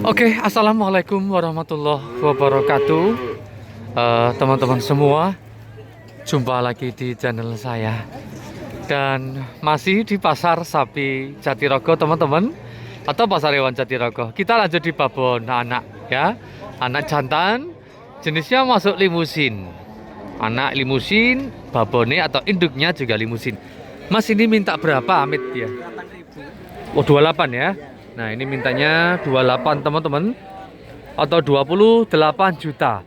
Oke, assalamualaikum warahmatullahi wabarakatuh. Teman-teman semua, jumpa lagi di channel saya. Dan masih di pasar sapi Jatirogo, teman-teman, atau pasar hewan Jatirogo. Kita lanjut di babon anak, ya. Anak jantan, jenisnya masuk limusin. Anak limusin, babone atau induknya juga limusin. Mas, ini minta berapa, Amit ya? Oh, 28 ya. Nah, ini mintanya 28 teman-teman, atau 28 juta.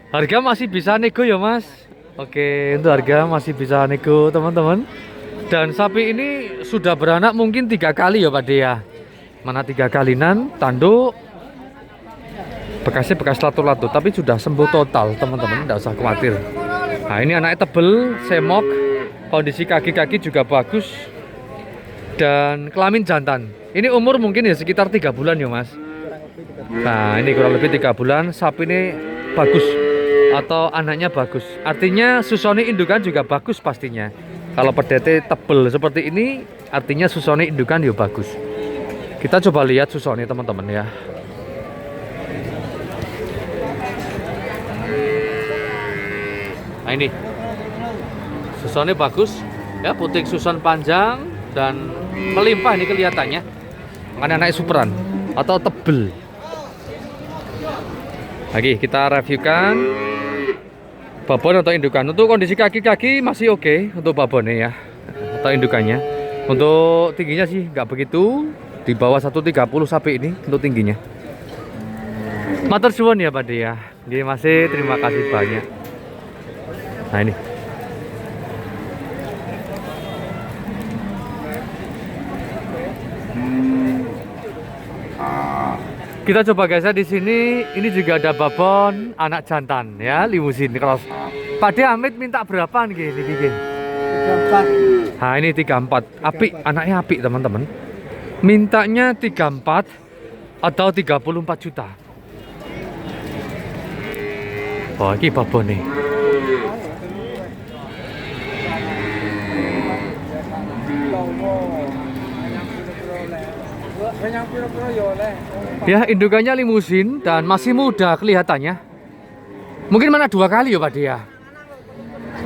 Harga masih bisa nego ya Mas. Oke, untuk harga masih bisa nego teman-teman. Dan sapi ini sudah beranak mungkin 3 kali ya Pak Dea. Mana 3 kalinan, tanduk. Bekasnya bekas lato-lato, tapi sudah sembuh total teman-teman, tidak usah khawatir. Nah, ini anaknya tebel, semok, kondisi kaki-kaki juga bagus. Dan kelamin jantan. Ini umur mungkin ya sekitar 3 bulan ya Mas. Nah, ini kurang lebih 3 bulan. Sapi ini bagus, atau anaknya bagus. Artinya susoni indukan juga bagus pastinya. Kalau pedete tebel seperti ini, artinya susoni indukan ya bagus. Kita coba lihat susoni teman-teman ya. Nah, ini susoni bagus ya, putih suson panjang dan melimpah ini kelihatannya. Makanya anaknya superan atau tebel. Lagi kita reviewkan babon atau indukan. Untuk kondisi kaki-kaki masih oke untuk babonnya ya, atau indukannya. Untuk tingginya sih nggak begitu, di bawah 130 sapi ini untuk tingginya. Matur suwun ya Pak Dea. Nggih masih, terima kasih banyak. Nah, ini kita coba guys ya, di sini ini juga ada babon anak jantan ya, limusin cross. Pak Dea, Amit minta berapa nih ini bikin? 34. Nah, ini 34. Apik, anaknya apik teman-teman. Mintanya 34 atau 34 juta. Oh, ini babon nih. Ya, indukannya limusin dan masih muda kelihatannya. Mungkin mana 2 kali ya Pak Dea?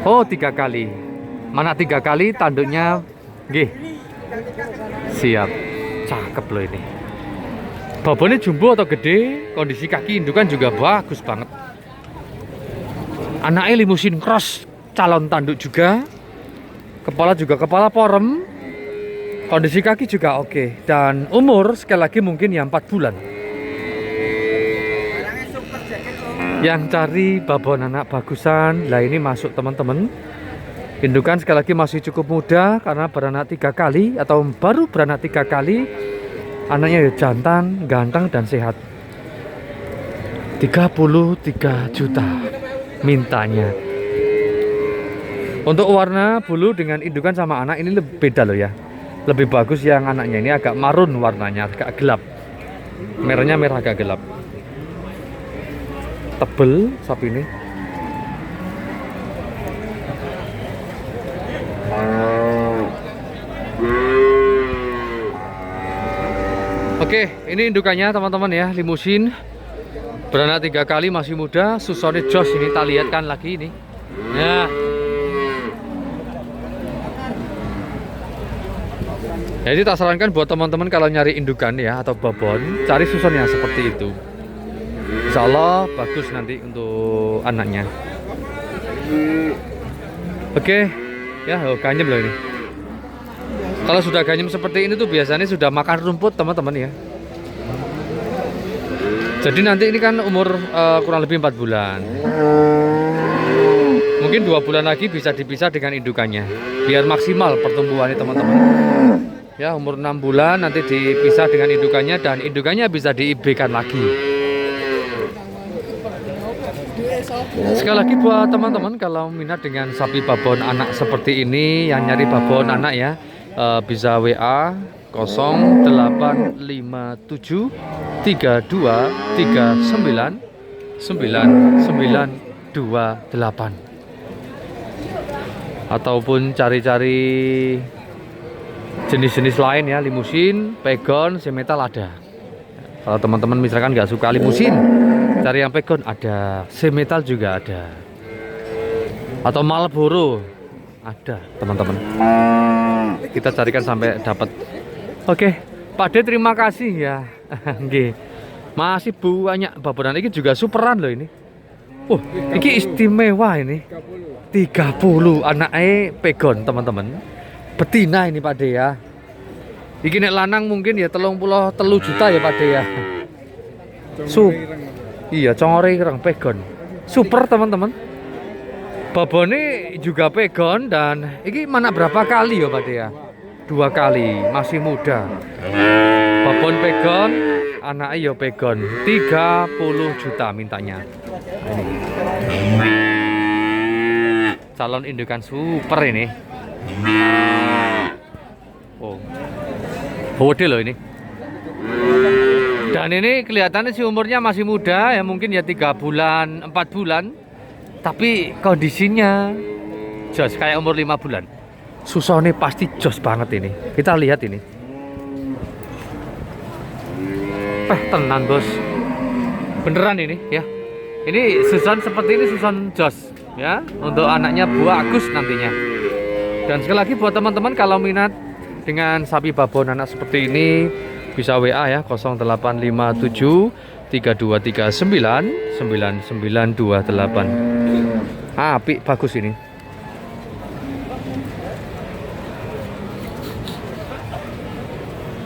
Oh, 3 kali. Mana 3 kali tanduknya? Nggih. Siap. Cakep loh ini. Babonnya jumbo atau gede, kondisi kaki indukan juga bagus banget. Anaknya limusin cross, calon tanduk juga. Kepala juga kepala porem. Kondisi kaki juga oke. Dan umur sekali lagi mungkin ya 4 bulan. Yang cari babon anak bagusan, lah ini masuk teman-teman. Indukan sekali lagi masih cukup muda karena beranak 3 kali atau baru beranak 3 kali. Anaknya ya jantan, ganteng dan sehat. 33 juta mintanya. Untuk warna bulu dengan indukan sama anak ini lebih beda loh ya. Lebih bagus yang anaknya ini agak marun warnanya, agak gelap. Merahnya merah agak gelap. Tebel sapi ini. Oke, ini indukannya teman-teman ya, limusin. Beranak 3 kali, masih muda, susone jos ini, kita lihat kan lagi ini. Ya. Jadi tak sarankan buat teman-teman kalau nyari indukan ya atau babon, cari susun yang seperti itu. Insya Allah bagus nanti untuk anaknya. Oke, ya ganyem loh ini. Kalau sudah ganyem seperti ini tuh biasanya sudah makan rumput teman-teman ya. Jadi nanti ini kan umur kurang lebih 4 bulan. Mungkin 2 bulan lagi bisa dipisah dengan indukannya, biar maksimal pertumbuhannya teman-teman. Ya, umur 6 bulan nanti dipisah dengan indukannya dan indukannya bisa diib-kan lagi. Sekali lagi buat teman-teman kalau minat dengan sapi babon anak seperti ini, yang nyari babon anak ya, bisa WA 0857 32 39 9928, ataupun cari-cari jenis-jenis lain ya, limusin, pegon, semetal ada. Kalau teman-teman misalkan nggak suka limusin, cari yang pegon ada, semetal juga ada, atau Marlboro ada teman-teman. Kita carikan sampai dapat. Oke, Pak De terima kasih ya. Nggih. Masih banyak babonan ini juga superan loh ini. Ini istimewa ini. 30 anaknya pegon teman-teman. Betina ini Pak De ya. Iki nek lanang mungkin ya 33 juta ya Pak De ya. Iya, congore ireng pegon. Super teman-teman. Babone juga pegon dan iki mana berapa kali ya Pak De ya? 2 kali, masih muda. Babon pegon, anaknya ya pegon. 30 juta mintanya. Ini. Calon indukan super ini. Gede loh ini. Dan ini kelihatannya sih umurnya masih muda ya, mungkin ya 3 bulan, 4 bulan. Tapi kondisinya jos kayak umur 5 bulan. Susone pasti jos banget ini. Kita lihat ini. Tenan bos. Beneran ini ya. Ini suson seperti ini, suson jos ya, untuk anaknya bagus nantinya. Dan sekali lagi buat teman-teman kalau minat dengan sapi babon anak seperti ini, bisa WA ya 0857 3239 9928. Apik bagus ini.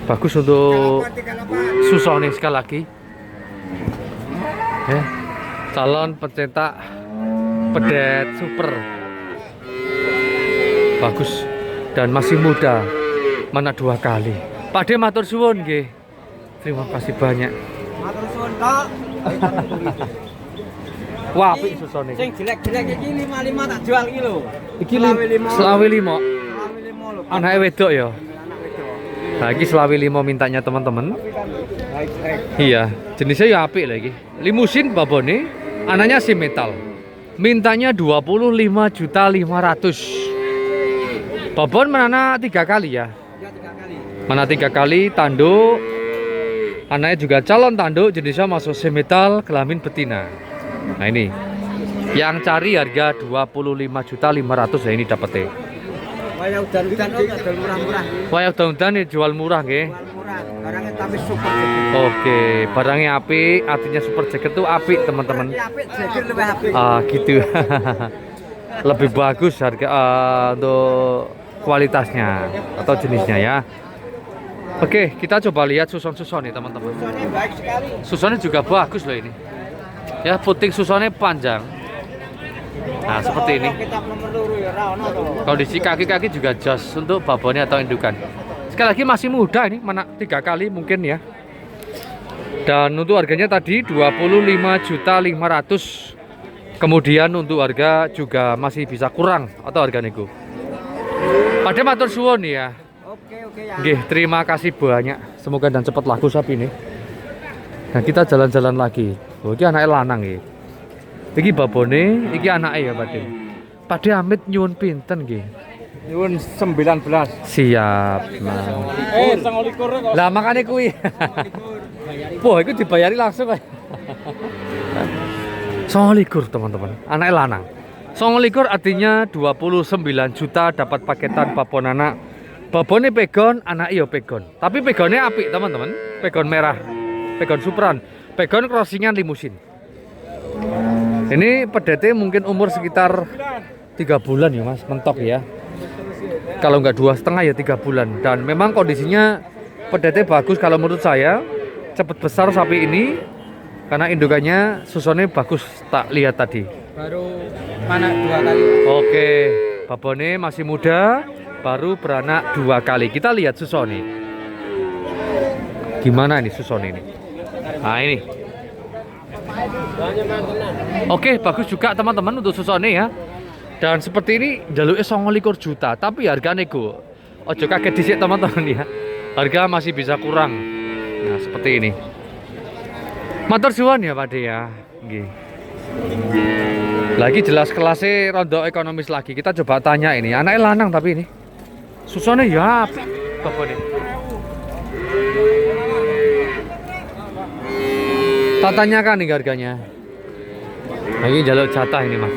Bagus untuk susone sekali lagi. Calon pencetak pedet super. Bagus dan masih muda. Mana 2 kali. Pak De matur suwun nggih. Terima kasih banyak. Matur suwun Kak. Wah, apik susone. Sing jelek-jelek iki 55 tak jual iki lho. Iki selawe 5. lho. Anake wedok ya. Nah, iki selawe 5 mintanya teman-teman. Iya, jenisnya ya apik lagi. Limusin babone, anaknya si metal. Mintanya 25.500.000. Babon mana 3 kali ya? Mana 3 kali tanduk. Anaknya juga calon tanduk, jenisnya masuk semetal, kelamin betina. Nah ini yang cari harga 25.500.000 ya, ini dapetnya. Waya udan-udan jual murah-murah. Waya udan-udan jual murah nggih. Jual murah. Barangnya tapi super. Oke, barangnya apik, artinya super jacket tuh apik teman-teman. Apik, jacket lebih apik. Gitu. Lebih bagus harga untuk kualitasnya atau jenisnya ya. Oke, kita coba lihat suson-suson nih teman-teman. Susonnya baik sekali. Susonnya juga bagus loh ini. Ya, puting susonnya panjang. Nah, seperti ini. Kondisi kaki-kaki juga jos untuk babonnya atau indukan. Sekali lagi masih muda ini, mana 3 kali mungkin ya. Dan untuk harganya tadi 25.500.000. Kemudian untuk harga juga masih bisa kurang atau harga nego. Pada matur suwun ya. Oke ya. Nggih, terima kasih banyak. Semoga dan cepat laku sapi ini. Nah, kita jalan-jalan lagi. Oh, ini anaknya lanang ya. Iki babone, iki anaknya ya Pak De. Pak De amit nyuwun pinten nggih? Nyuwun 19. Siap. Nah. 29 kok. Lah makane kuwi. Wah, itu dibayari langsung kok. 29 teman-teman. Anaknya lanang. 29 artinya 29 juta dapat paketan babon anak. Babone pegon, anaknya ya pegon. Tapi pegonnya apik teman-teman. Pegon merah. Pegon superan. Pegon crossingan limusin. Ini pedete mungkin umur sekitar 3 bulan ya Mas, mentok ya. Kalau nggak 2,5 ya 3 bulan. Dan memang kondisinya pedete bagus kalau menurut saya. Cepat besar sapi ini karena indukannya susone bagus, tak lihat tadi. Baru mana 2 kali. Oke, babone masih muda, baru beranak 2 kali. Kita lihat susone. Gimana ini susone ini? Nah ini. Oke, bagus juga teman-teman untuk susone ya. Dan seperti ini jaluknya 29 juta, tapi harga nego. Ojo kaget dhisik teman-teman ya. Harga masih bisa kurang. Nah, seperti ini. Matur suwun ya Pak De ya. Nggih. Lagi jelas kelasnya rondo ekonomis lagi. Kita coba tanya ini. Anaknya lanang tapi ini. Susone ya apa nih? Tak tanyakan nih harganya. Lagi jalur jatah ini Mas.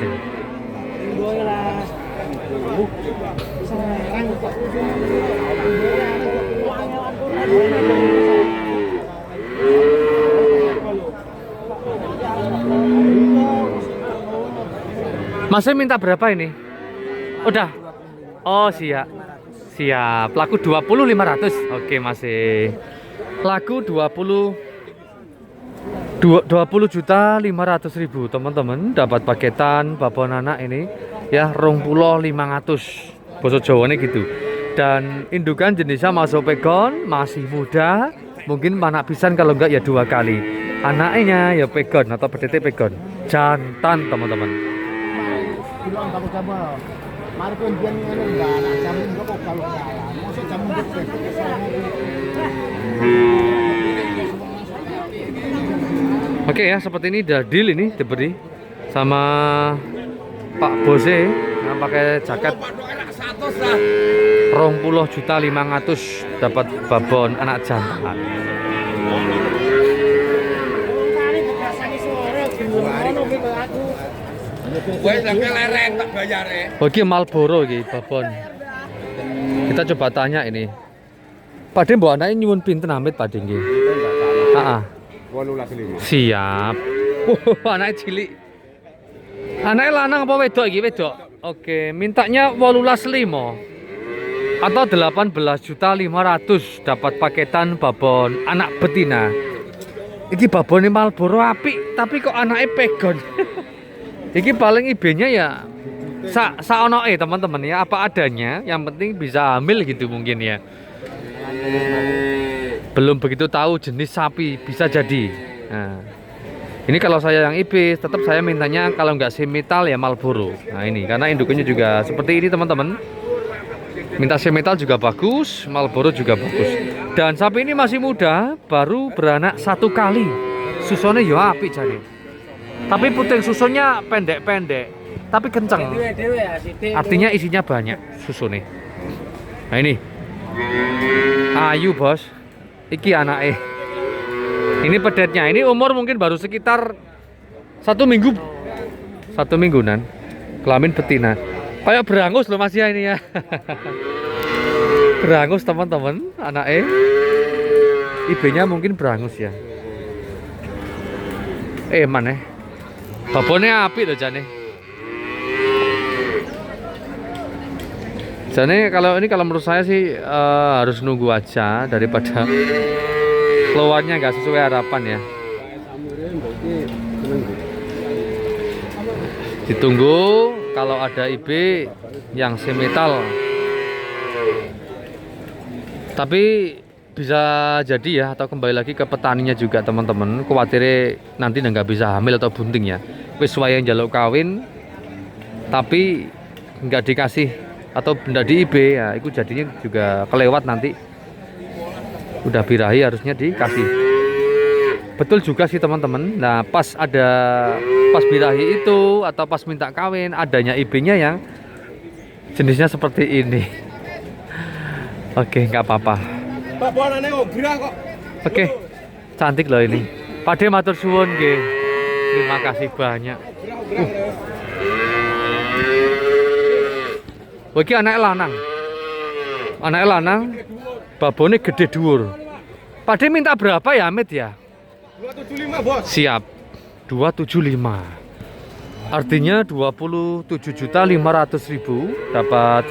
Masnya minta berapa ini? Udah. Oh, siap. Siap. Laku 20.500. Oke, masih. Laku 20.500.000 teman-teman, dapat paketan babon anak ini ya 20.500 basa Jawane gitu. Dan indukan jenisnya masuk pegon, masih muda, mungkin anak pisan kalau enggak ya 2 kali. Anaknya ya pegon atau PDT pegon, jantan teman-teman. Oke ya, seperti ini udah deal ini diberi sama Pak Bose yang pakai jaket 20.500.000 dapat babon anak jantan. Oke, Marlboro iki babon. Kita coba tanya ini. Pak De mbok anake nyuwun pinten amit Pak De nggih? Heeh. 18.500. Siap. Anaknya cilik. Anaknya lanang apa wedok iki? Wedok. Oke, mintanya 18.500 atau 18.500.000 dapat paketan babon anak betina. Iki babone Marlboro apik, tapi kok anaknya pegon. Iki paling IB-nya ya saonoke teman-teman ya, apa adanya, yang penting bisa hamil gitu mungkin ya. Belum begitu tahu jenis sapi, bisa jadi. Nah, ini kalau saya yang IB, tetap saya mintanya kalau nggak semetal ya Marlboro. Nah ini, karena indukannya juga seperti ini teman-teman. Minta semetal juga bagus, Marlboro juga bagus. Dan sapi ini masih muda, baru beranak 1 kali. Susone yo apik jane. Tapi puting susunya pendek-pendek, tapi kenceng. Artinya isinya banyak susune. Nah ini, ayu bos. Iki anaknya. Ini pedetnya. Ini umur mungkin baru sekitar 1 minggu. 1 mingguan. Kelamin betina. Kayak berangus loh Mas ya ini ya. Berangus teman-teman, anaknya. IB-nya mungkin berangus ya. Mana? Babonnya apik loh jane. Jadi kalau menurut saya sih harus nunggu aja daripada keluarnya nggak sesuai harapan ya. Ditunggu kalau ada IB yang semetal. Tapi bisa jadi ya, atau kembali lagi ke petaninya juga teman-teman. Khawatirnya nanti nggak bisa hamil atau bunting ya. Wis wae njaluk kawin tapi nggak dikasih atau benda di IB ya, itu jadinya juga kelewat nanti. Udah birahi harusnya dikasih. Betul juga sih teman-teman. Nah pas birahi itu atau pas minta kawin adanya IB-nya yang jenisnya seperti ini. Oke, nggak apa-apa. Oke, cantik loh ini. Pak De matur suwun nggih. Terima kasih banyak. Iki anak lanang. Anak lanang, babone gede dhuwur. Pak De minta berapa ya, Amit ya? 275, Bos. Siap. 275. Artinya 27.500.000 dapat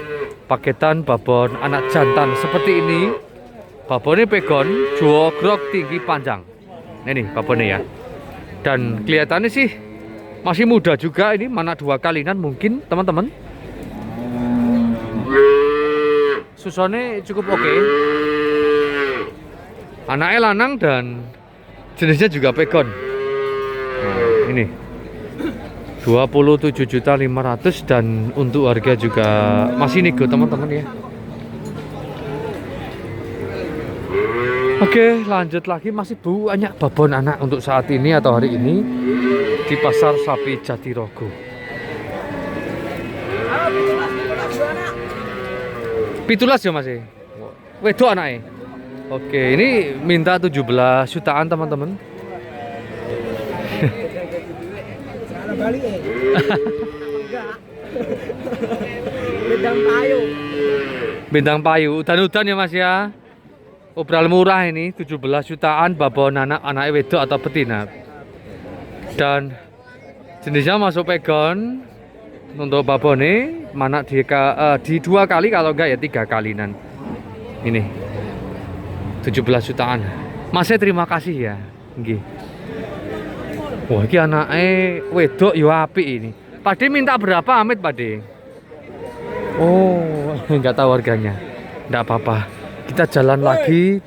paketan babon anak jantan seperti ini. Babonnya pegon, jogrok tinggi panjang. Ini babonnya ya. Dan kelihatannya sih masih muda juga ini, mana 2 kalinan mungkin teman-teman. Susone cukup oke. Anaknya lanang dan jenisnya juga pegon. Nah, ini 27.500.000 dan untuk harga juga masih nego teman-teman ya. Oke, lanjut lagi, masih banyak babon anak untuk saat ini atau hari ini di pasar sapi Jatirogo. Pitulas ya masih. Wedok anaknya. Oke, ini minta 17 jutaan teman-teman. Bintang payu. Bintang payu, udan-udan ya mas ya. Obral murah ini 17 jutaan babon anak wedok atau betina. Dan jenisnya masuk pegon untuk babone mana di 2 kali kalau enggak ya 3 kalinan. Ini 17 jutaan. Mas terima kasih ya. Nggih. Wah, ini anaknya wedok yo apik ini. Pade minta berapa Amit Pade? Oh, nggak tahu harganya. Nggak apa-apa. Kita jalan lagi.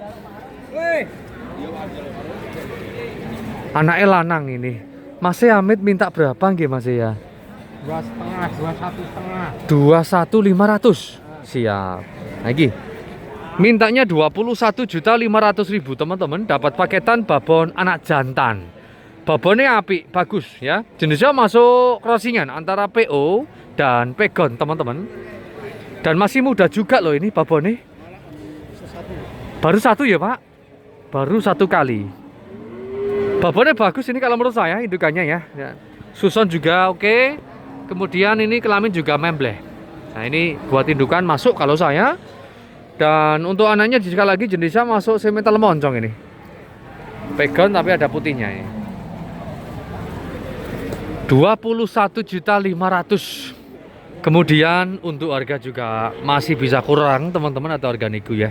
Anaknya lanang ini. Mas Amit minta berapa nggih Mas ya? 21.500. Siap. Lagi. Mintanya 21.500.000 teman-teman. Dapat paketan babon anak jantan. Babonnya apik, bagus ya. Jenisnya masuk crossingan antara PO dan pegon teman-teman. Dan masih muda juga loh ini babonnya. Baru 1 ya Pak. Baru 1 kali. Babonnya bagus ini kalau menurut saya indukannya ya. Susun juga oke. Kemudian ini kelamin juga membleh. Nah ini buat indukan masuk kalau saya. Dan untuk anaknya sekali lagi jenisnya masuk semental moncong ini. Pegon tapi ada putihnya ya. 21.500.000. Kemudian untuk harga juga masih bisa kurang teman-teman atau harga nego ya.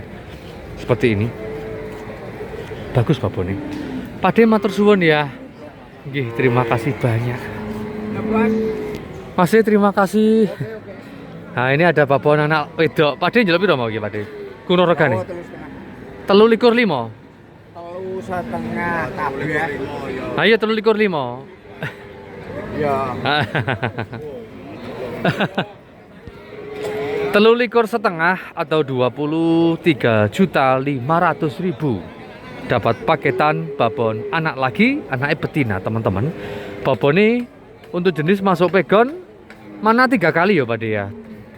Seperti ini. Bagus babonnya. Pade matur suwun ya. Nggih, terima kasih banyak. Masih terima kasih. Nah, ini ada babon anak wedok. Pade njaluk piro mau iki Pade? Kuno regane. 3,5. 3,5. 3,5 kabeh. Nah, iya 3,5. Ya. 3,5 atau 23.500.000 dapat paketan babon anak lagi, anaknya betina teman-teman. Babon ini untuk jenis masuk pegon mana 3 kali ya Pak ya.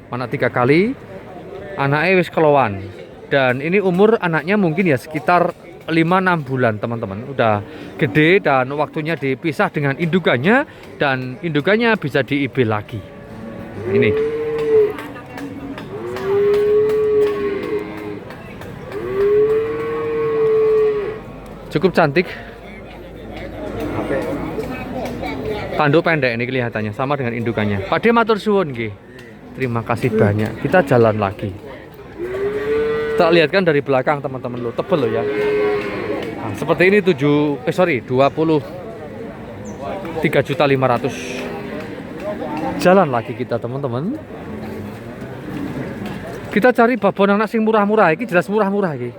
Mana 3 kali anaknya wis kelowan. Dan ini umur anaknya mungkin ya sekitar 5-6 bulan teman-teman. Udah gede dan waktunya dipisah dengan indukannya. Dan indukannya bisa di-IB lagi. Ini cukup cantik. Tanduk pendek ini kelihatannya sama dengan indukannya. Pade matur suwun nggih. Terima kasih banyak. Kita jalan lagi. Kita lihatkan dari belakang teman-teman lo, tebel lo ya. Nah, seperti ini 23.500.000. Jalan lagi kita teman-teman. Kita cari babon anak sing murah-murah. Ini jelas murah-murah iki.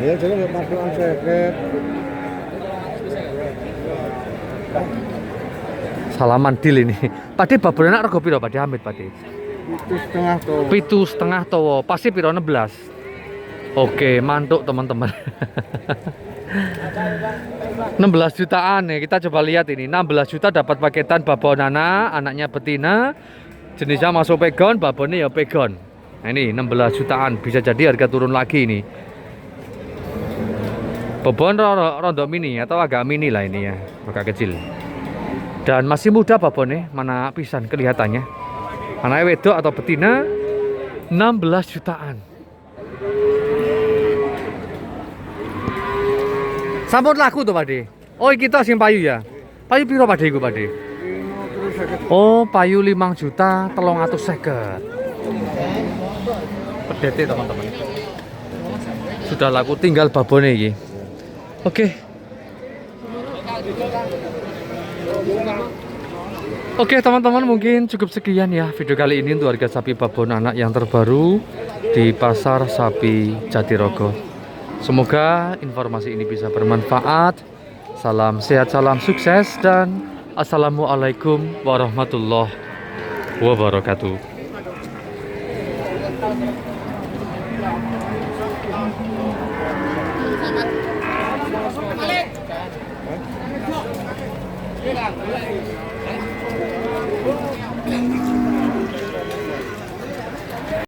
Ya jadi masukan seket. Salaman deal ini. Pade babon anak rego piro Pade Amit Pade? 7,5 to. 7,5 towo. Pasti piro 16. Oke, mantuk teman-teman. 16 jutaan nih. Kita coba lihat ini. 16 juta dapat paketan babon anaknya betina. Jenisnya masuk pegon, babonnya ya pegon. Nah ini 16 jutaan. Bisa jadi harga turun lagi ini. Babon rondok mini atau agak mini lah ini ya. Agak kecil. Dan masih muda babonnya. Mana pisan kelihatannya. Anaknya wedok atau betina 16 jutaan. Sampun laku tuh Pade. Oh kita sing payu ya. Payu piro Pade iku Pade? Oh payu 5 juta 350. Pedete teman-teman. Sudah laku, tinggal babone iki. Oke. Oke teman-teman, mungkin cukup sekian ya video kali ini untuk harga sapi babon anak yang terbaru di pasar sapi Jatirogo. Semoga informasi ini bisa bermanfaat. Salam sehat, salam sukses, dan Assalamualaikum warahmatullahi wabarakatuh. Balik.